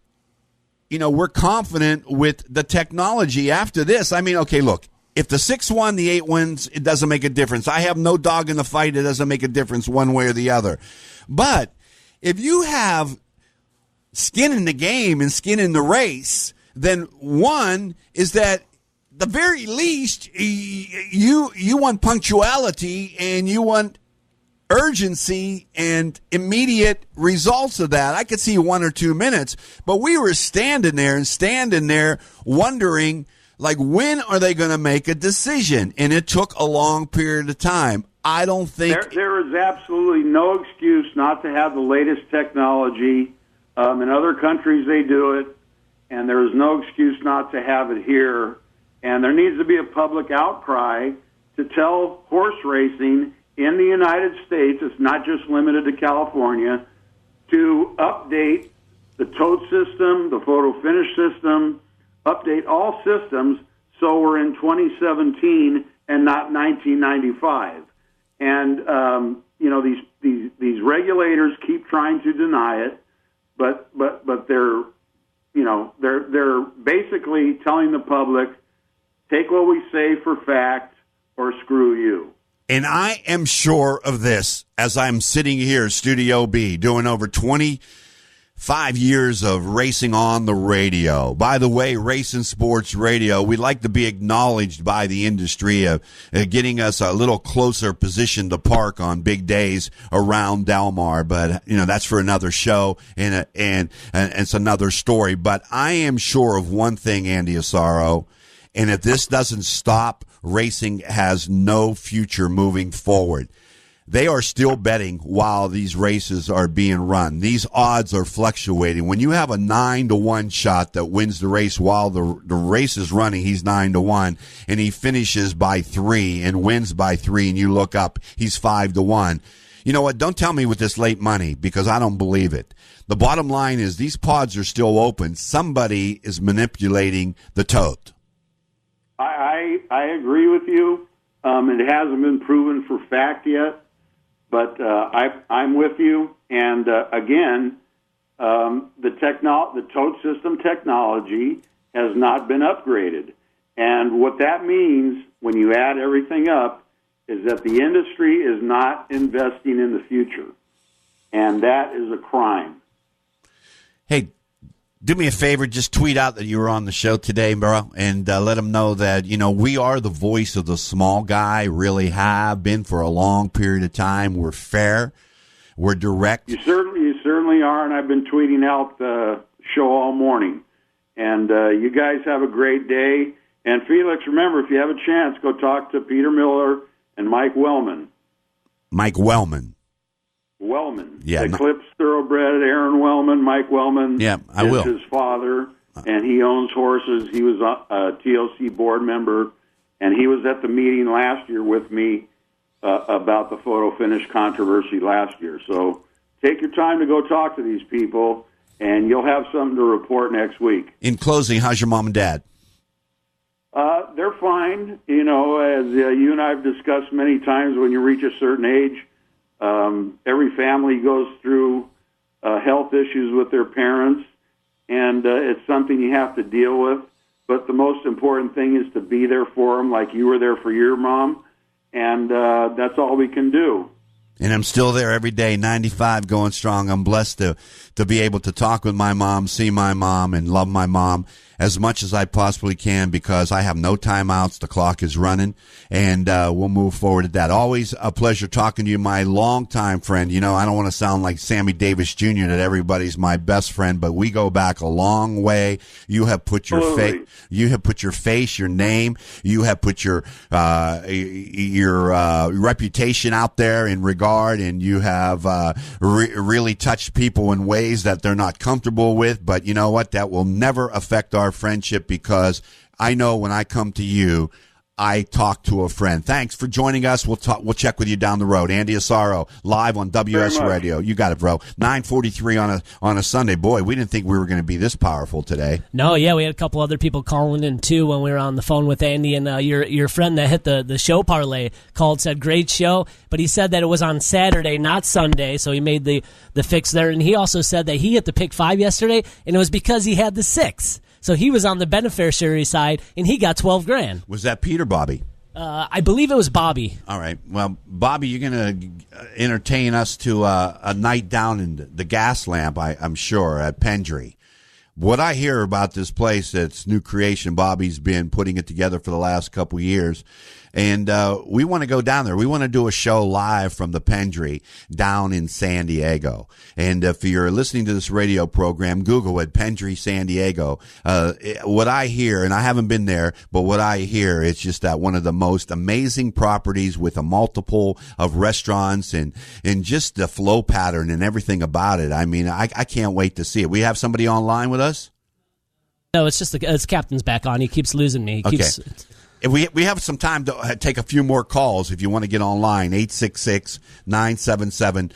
we're confident with the technology after this? I mean, okay, look, if the 6 won, the 8 wins, it doesn't make a difference. I have no dog in the fight. It doesn't make a difference one way or the other. But if you have skin in the game and skin in the race, then one is that the very least you want punctuality and you want urgency and immediate results of that. I could see 1 or 2 minutes, but we were standing there wondering Like, when are they going to make a decision? And it took a long period of time. I don't think there is absolutely no excuse not to have the latest technology. In other countries, they do it, and there is no excuse not to have it here. And there needs to be a public outcry to tell horse racing in the United States, it's not just limited to California, to update the tote system, the photo finish system, update all systems so we're in 2017 and not 1995. And these regulators keep trying to deny it, but they're they're basically telling the public, take what we say for fact or screw you. And I am sure of this as I'm sitting here, Studio B, doing over 25 years of racing on the radio. By the way, Racing Sports Radio, we'd like to be acknowledged by the industry of getting us a little closer position to park on big days around Del Mar. But, that's for another show and it's another story. But I am sure of one thing, Andy Asaro, and if this doesn't stop, racing has no future moving forward. They are still betting while these races are being run. These odds are fluctuating. When you have a 9-1 shot that wins the race while the race is running, he's 9-1, and he finishes by 3 and wins by 3, and you look up, he's 5-1. You know what? Don't tell me with this late money, because I don't believe it. The bottom line is these pods are still open. Somebody is manipulating the tote. I agree with you. It hasn't been proven for fact yet, but I'm with you. And again, the tote system technology has not been upgraded. And what that means, when you add everything up, is that the industry is not investing in the future. And that is a crime. Hey, do me a favor, just tweet out that you were on the show today, bro, and let them know that, we are the voice of the small guy, really have been for a long period of time. We're fair. We're direct. You certainly are, and I've been tweeting out the show all morning. And you guys have a great day. And Felix, remember, if you have a chance, go talk to Peter Miller and Mike Wellman. Mike Wellman. Yeah, Eclipse Thoroughbred, Aaron Wellman, Mike Wellman. Yeah, I will. His father, and he owns horses. He was a TLC board member, and he was at the meeting last year with me about the photo finish controversy last year. So take your time to go talk to these people, and you'll have something to report next week. In closing, how's your mom and dad? They're fine. As you and I have discussed many times, when you reach a certain age, every family goes through health issues with their parents, and it's something you have to deal with. But the most important thing is to be there for them, like you were there for your mom, and that's all we can do. And I'm still there every day, 95, going strong. I'm blessed to be able to talk with my mom, see my mom, and love my mom as much as I possibly can, because I have no timeouts. The clock is running, and we'll move forward at that. Always a pleasure talking to you, my longtime friend. I don't want to sound like Sammy Davis Jr., that everybody's my best friend, but we go back a long way. You have put your face, your name, you have put your reputation out there in regard, and you have really touched people in ways that they're not comfortable with. But you know what? That will never affect our friendship, because I know when I come to you, I talk to a friend. Thanks for joining us. We'll check with you down the road. Andy Asaro, live on WS Radio. You got it, bro. 9:43 on a Sunday. Boy, we didn't think we were going to be this powerful today. No, yeah, we had a couple other people calling in too when we were on the phone with Andy, and your friend that hit the show parlay called, said great show, but he said that it was on Saturday, not Sunday, so he made the fix there. And he also said that he hit the pick 5 yesterday, and it was because he had the 6. So he was on the beneficiary side, and he got $12,000. Was that Pete or Bobby? I believe it was Bobby. All right. Well, Bobby, you're going to entertain us to a night down in the Gas Lamp, I'm sure, at Pendry. What I hear about this place, that's new creation, Bobby's been putting it together for the last couple of years. And we want to go down there. We want to do a show live from the Pendry down in San Diego. And if you're listening to this radio program, Google it, Pendry, San Diego. What I hear, and I haven't been there, but what I hear, it's just that one of the most amazing properties with a multiple of restaurants and just the flow pattern and everything about it. I mean, I can't wait to see it. We have somebody online with us? No, it's just it's Captain's back on. He keeps losing me. If we have some time to take a few more calls if you want to get online. 866-977-2346.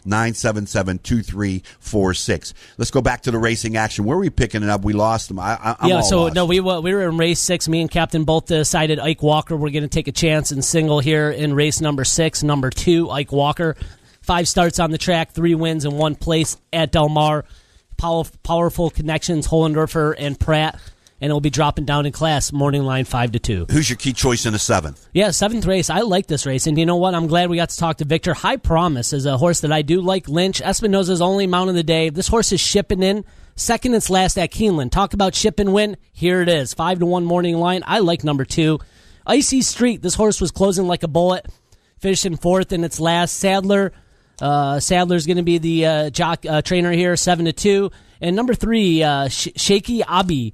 866-977-2346. Let's go back to the racing action. Where are we picking it up? We lost them. I'm all lost. No, we were in race 6. Me and Captain both decided Ike Walker. We're going to take a chance and single here in race number 6. Number 2, Ike Walker. 5 starts on the track, 3 wins and 1 place at Del Mar. Powerful connections, Hollendorfer and Pratt. And it'll be dropping down in class, morning line 5-2. Who's your key choice in the 7th? Yeah, 7th race. I like this race. And you know what? I'm glad we got to talk to Victor. High Promise is a horse that I do like. Lynch, Espinoza's only mount of the day. This horse is shipping in. Second and last at Keeneland. Talk about ship and win. Here it is. 5-1 morning line. I like number 2. Icy Street. This horse was closing like a bullet. Finishing 4th in its last. Sadler's going to be the trainer here, 7-2. And number 3, Shaky Abi.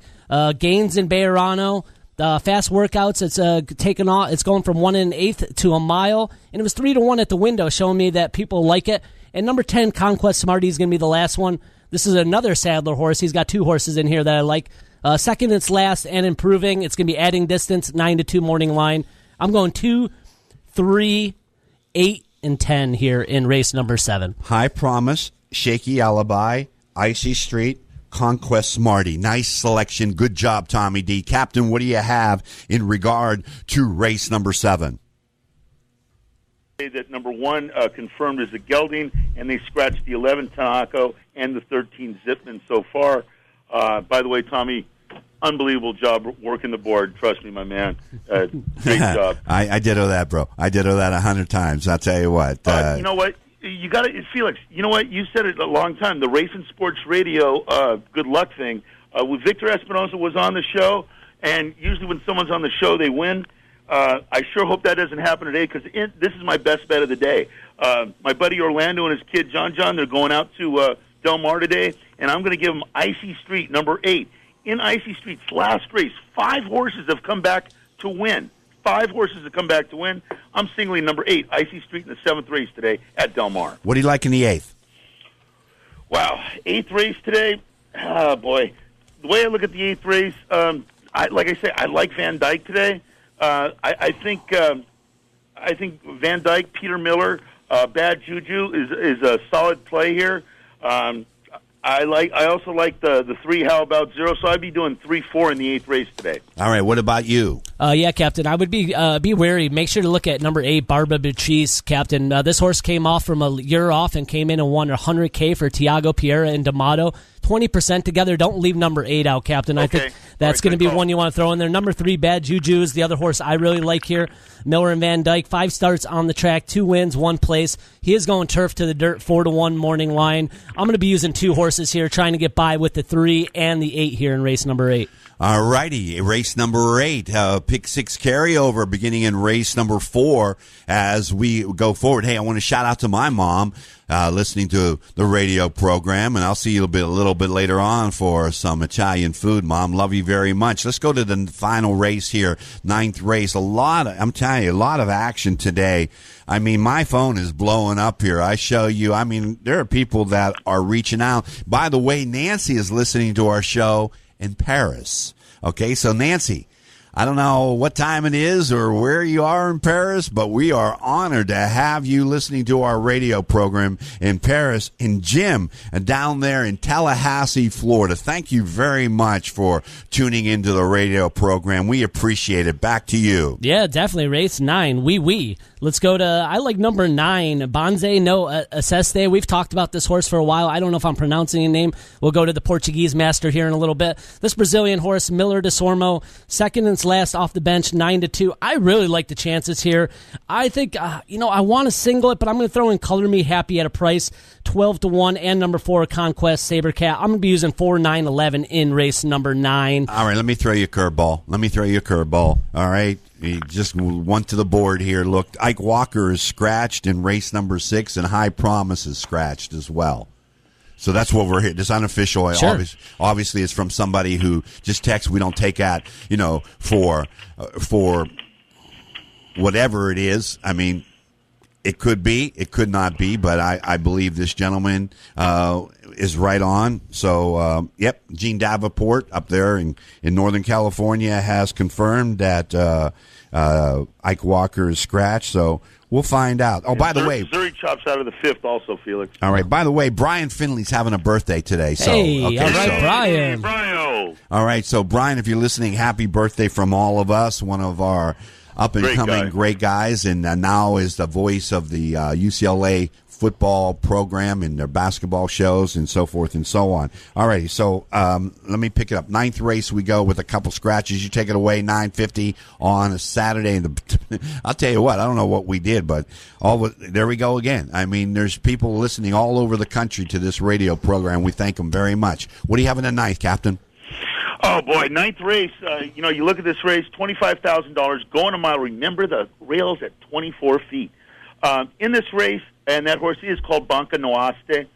Gains in Bayerano. Fast workouts. It's taken off. It's going from 1 1/8 to a mile, and it was 3-1 at the window, showing me that people like it. And number 10, Conquest Smarty is going to be the last one. This is another Sadler horse. He's got 2 horses in here that I like. Second, it's last and improving. It's going to be adding distance. 9-2 morning line. I'm going 2, 3, 8, and 10 here in race number 7. High Promise, Shaky Alibi, Icy Street, Conquest Smarty. Nice selection. Good job, Tommy D. Captain, what do you have in regard to race number 7? That number 1 confirmed as a gelding, and they scratched the 11 Tanako and the 13 Zipman so far. By the way, Tommy, unbelievable job working the board. Trust me, my man. Great job. I ditto that, bro. I ditto that 100 times. I'll tell you what. You know what? You got it, Felix. You know what? You said it a long time. The Race and Sports Radio good luck thing. With Victor Espinoza was on the show, and usually when someone's on the show, they win. I sure hope that doesn't happen today because this is my best bet of the day. My buddy Orlando and his kid John, they're going out to Del Mar today, and I'm going to give them Icy Street, number 8. In Icy Street's last race, 5 horses have come back to win. 5 horses have come back to win. I'm singling number 8, Icy Street, in the 7th race today at Del Mar. What do you like in the 8th? Wow, 8th race today. Oh, boy. The way I look at the 8th race, like I say, I like Van Dyke today. I think Van Dyke, Peter Miller, Bad Juju is a solid play here. I also like the 3 How About Zero, so I'd be doing 3-4 in the 8th race today. All right, what about you? Yeah, Captain, I would be wary. Make sure to look at number 8, Barba Beatrice, Captain. This horse came off from a year off and came in and won $100K for Tiago Piera and D'Amato. 20% together. Don't leave number 8 out, Captain. Okay. I think that's going to be one you want to throw in there. Number 3, Bad Juju, is the other horse I really like here. Miller and Van Dyke, 5 starts on the track, 2 wins, 1 place. He is going turf to the dirt, 4-1 morning line. I'm going to be using 2 horses here, trying to get by with the 3 and the 8 here in race number 8. All righty, race number 8, pick 6 carryover beginning in race number 4 as we go forward. Hey, I want to shout out to my mom listening to the radio program, and I'll see you a little bit later on for some Italian food, Mom. Love you very much. Let's go to the final race here, 9th race. I'm telling you, a lot of action today. I mean, my phone is blowing up here. I show you, I mean, there are people that are reaching out. By the way, Nancy is listening to our show in Paris. Okay, so Nancy, I don't know what time it is or where you are in Paris, but we are honored to have you listening to our radio program in Paris. And Jim, down there in Tallahassee, Florida, thank you very much for tuning into the radio program. We appreciate it. Back to you. Yeah, definitely. Race 9. Oui. Let's go to, I like number 9, Bonze No Aceste. We've talked about this horse for a while. I don't know if I'm pronouncing the name. We'll go to the Portuguese master here in a little bit. This Brazilian horse, Miller de Sormo, second and its last off the bench, 9-2. I really like the chances here. I think, I want to single it, but I'm going to throw in Color Me Happy at a price, 12-1, and number 4, Conquest Sabercat. I'm going to be using 4, 9, 11 in race number 9. All right, let me throw you a curveball. All right, you just went to the board here. Look, Ike Walker is scratched in race number 6, and High Promise is scratched as well. So that's what we're here. This unofficial, sure. Obviously, is from somebody who just texts. We don't take that, for whatever it is. I mean, it could be, it could not be, but I believe this gentleman is right on. So, yep, Gene Davenport up there in Northern California has confirmed that Ike Walker is scratched. So we'll find out. Oh, by the way, Missouri chops out of the 5th also, Felix. All right. By the way, Brian Finley's having a birthday today. So, hey, okay, all right, Brian. Hey, Brian. All right. So, Brian, if you're listening, happy birthday from all of us. One of our up-and-coming great guys, and now is the voice of the UCLA football program and their basketball shows and so forth and so on. All right, so let me pick it up. 9th race, we go with a couple scratches. You take it away, 9:50 on a Saturday. I'll tell you what, I don't know what we did, but there we go again. I mean, there's people listening all over the country to this radio program. We thank them very much. What do you have in the 9th, Captain? Oh, boy, 9th race. You look at this race, $25,000, going a mile. Remember the rails at 24 feet. In this race, and that horse is called Banca Noaste.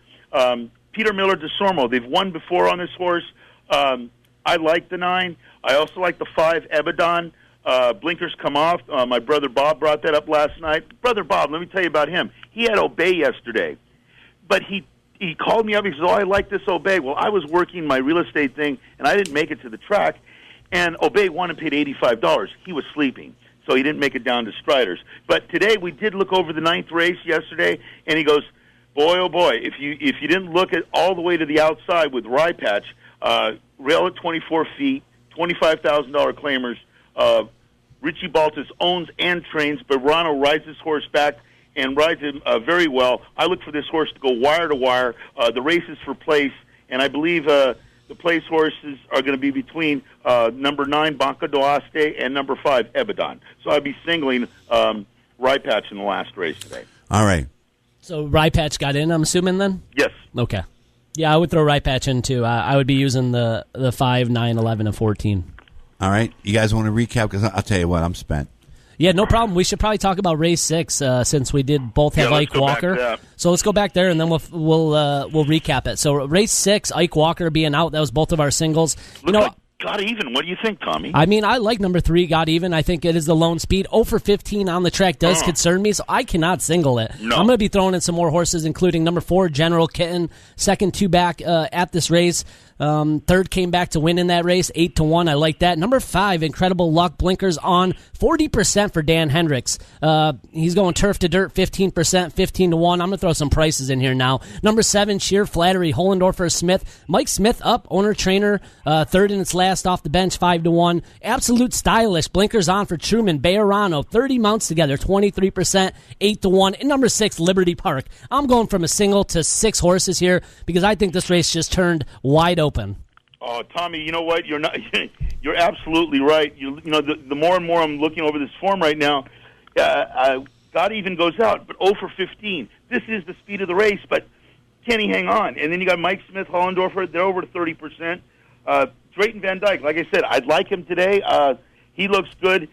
Peter Miller de Sormo, they've won before on this horse. I like the 9. I also like the 5, Ebadon. Blinkers come off. My brother Bob brought that up last night. Brother Bob, let me tell you about him. He had Obey yesterday, but he called me up. He says, I like this Obey. Well, I was working my real estate thing, and I didn't make it to the track, and Obey won and paid $85. He was sleeping, so he didn't make it down to Striders. But today we did look over the 9th race yesterday, and he goes, boy, oh boy, if you didn't look at all the way to the outside with Rye Patch, rail at 24 feet, $25,000 claimers, Richie Baltus owns and trains, but Rano rides his horse back and rides him very well. I look for this horse to go wire to wire. The race is for place, and I believe the place horses are going to be between number 9, Banca Doaste, and number 5, Ebadon. So I'd be singling Rye Patch in the last race today. All right. So Rye Patch got in, I'm assuming, then? Yes. Okay. Yeah, I would throw Rye Patch in, too. I would be using the 5, 9, 11, and 14. All right. You guys want to recap? Because I'll tell you what, I'm spent. Yeah, no problem. We should probably talk about race 6 since we did both have Ike Walker. So let's go back there and then we'll recap it. So race 6, Ike Walker being out. That was both of our singles. Like got even. What do you think, Tommy? I mean, I like number 3, got even. I think it is the lone speed. 0 for 15 on the track does concern me, so I cannot single it. No. I'm going to be throwing in some more horses, including number 4, General Kitten, second 2 back at this race. Third came back to win in that race, 8-1. I like that. Number 5, Incredible Luck, blinkers on, 40% for Dan Hendricks. He's going turf to dirt, 15%, 15-1. I'm going to throw some prices in here now. Number 7, Sheer Flattery, Hollendorfer Smith. Mike Smith up, owner trainer, third in its last off the bench, 5-1. Absolute Stylish, blinkers on for Truman, Bayerano, 30 mounts together, 23%, 8-1. And number 6, Liberty Park. I'm going from a single to 6 horses here because I think this race just turned wide open. Oh, Tommy, you know what? You're not. You're absolutely right. The more and more I'm looking over this form right now, God even goes out, but 0 for 15. This is the speed of the race, but can he hang on? And then you got Mike Smith, Hollendorfer. They're over to 30%. Drayton Van Dyke, like I said, I'd like him today. He looks good.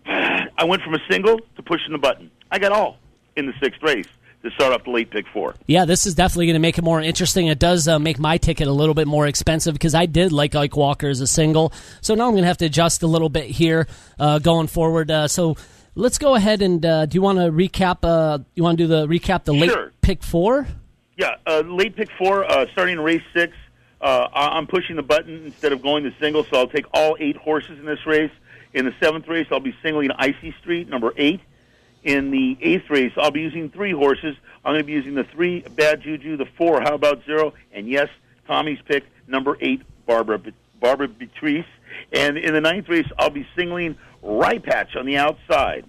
I went from a single to pushing the button. I got all in the 6th race to start off the late pick 4. Yeah, this is definitely going to make it more interesting. It does make my ticket a little bit more expensive because I did like Ike Walker as a single. So now I'm going to have to adjust a little bit here going forward. So let's go ahead and do you want to recap? You want to do the recap the late pick 4? Yeah, late pick 4, starting in race 6. I'm pushing the button instead of going to single, so I'll take all 8 horses in this race. In the 7th race, I'll be singling Icy Street, number 8. In the 8th race, I'll be using 3 horses. I'm going to be using the 3, Bad Juju, the 4, How About Zero, and yes, Tommy's pick, number 8, Barbara Beatrice. And in the 9th race, I'll be singling Rye Patch on the outside,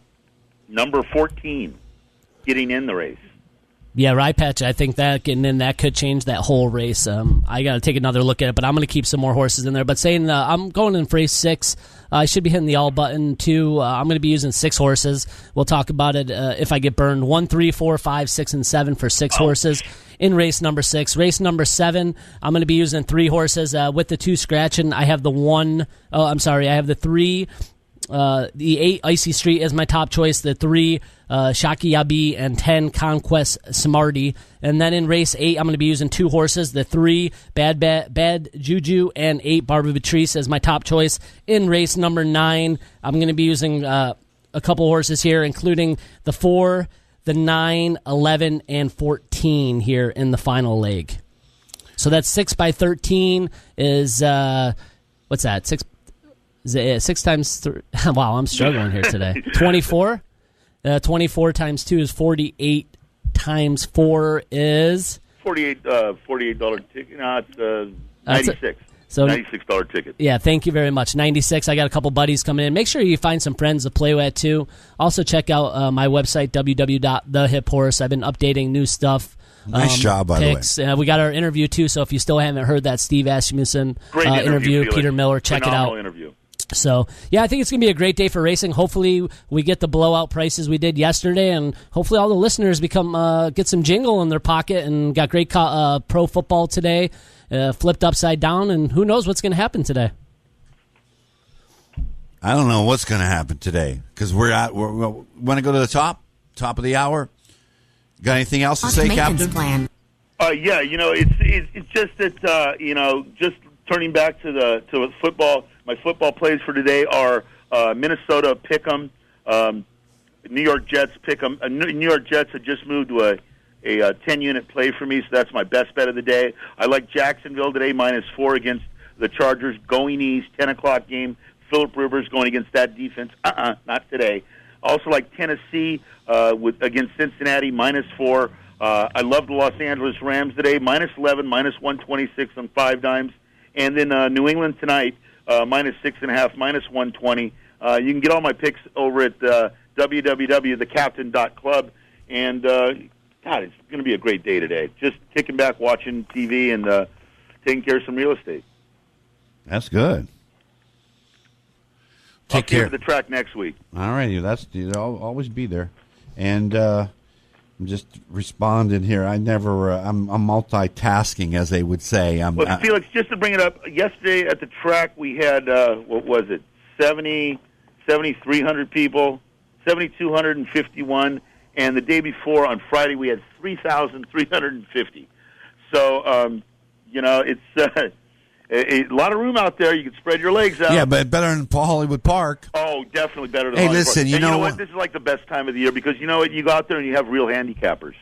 number 14, getting in the race. Yeah, Rye Patch, I think that getting in, that could change that whole race. I got to take another look at it, but I'm going to keep some more horses in there. But saying I'm going in for race 6. I should be hitting the all button, too. I'm going to be using 6 horses. We'll talk about it if I get burned. 1, 3, 4, 5, 6, and 7 for 6 horses in race number 6. Race number 7, I'm going to be using 3 horses. With the 2 scratching, I have I have the 3. The 8, Icy Street, is my top choice. The 3, Shaki Yabi, and 10, Conquest Smarty. And then in race 8, I'm going to be using 2 horses. The 3, Bad Juju, and 8, Barbara Patrice as my top choice. In race number 9, I'm going to be using a couple horses here, including the 4, the 9, 11, and 14 here in the final leg. So that's 6 by 13 is, what's that? 6 times 3. Wow, I'm struggling here today. 24. 24 times 2 is 48. Times 4 is $48 ticket. No, it's 96. So $96 ticket. Yeah, thank you very much. 96. I got a couple buddies coming in. Make sure you find some friends to play with too. Also check out my website www.thehipHorse. I've been updating new stuff. Nice job, by picks. the way. We got our interview too. So if you still haven't heard that Steve Asmussen interview, Felix. Peter Miller, check Phenomenal it out. Interview. So, yeah, I think it's going to be a great day for racing. Hopefully, we get the blowout prices we did yesterday, and hopefully all the listeners get some jingle in their pocket and got great pro football today, flipped upside down, and who knows what's going to happen today. I don't know what's going to happen today because we want to go to the top of the hour. Got anything else to say, Captain? Plan. Yeah, it's just that just turning back to football. My football plays for today are Minnesota Pick'em, New York Jets Pick'em. New York Jets have just moved to a 10-unit play for me, so that's my best bet of the day. I like Jacksonville today, -4 against the Chargers. Going East, 10 o'clock game. Phillip Rivers going against that defense. Not today. Also like Tennessee against Cincinnati, -4. I love the Los Angeles Rams today, -11, -126 on 5 dimes. And then New England tonight, -6.5, -120. You can get all my picks over at www.thecaptain.club. And, God, it's going to be a great day today. Just kicking back, watching TV, and taking care of some real estate. That's good. Take care of the track next week. All right, I'll always be there. And I'm just responding here. I'm multitasking, as they would say. Felix, just to bring it up, yesterday at the track we had, 7,300 people, 7,251, and the day before on Friday we had 3,350. So, it's a lot of room out there. You can spread your legs out. Yeah, but better than Hollywood Park. Oh, definitely better than Hey, Hollywood listen, Park. you And know what? This is like the best time of the year because you know what? You go out there and you have real handicappers.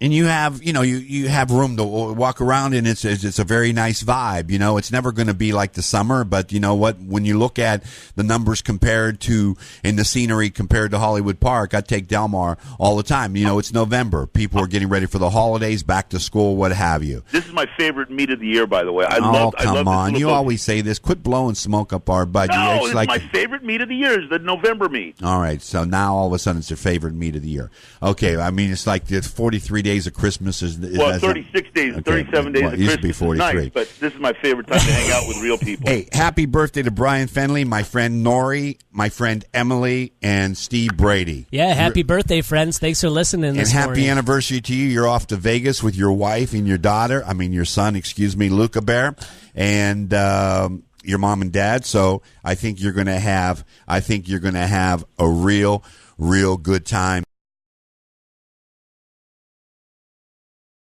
And you have, you have room to walk around, and it's a very nice vibe. It's never going to be like the summer, but you know what? When you look at the numbers compared to and the scenery compared to Hollywood Park, I take Del Mar all the time. It's November. People are getting ready for the holidays, back to school, what have you. This is my favorite meet of the year, by the way. I love this you always say this. Quit blowing smoke up our butt. No, it's my favorite meet of the year is the November meet. All right, so now all of a sudden it's your favorite meet of the year. Okay, I mean it's like the 43 days of Christmas is 36 days, 37 days of it used to be Christmas 43. is nice, but this is my favorite time to hang out with real people. Hey, happy birthday to Brian Fenley, my friend Nori, my friend Emily, and Steve Brady. Yeah, happy birthday, friends. Thanks for listening this morning. And happy anniversary to you. You're off to Vegas with your wife and your son, Luca Bear, and your mom and dad. So I think you're going to have a real good time.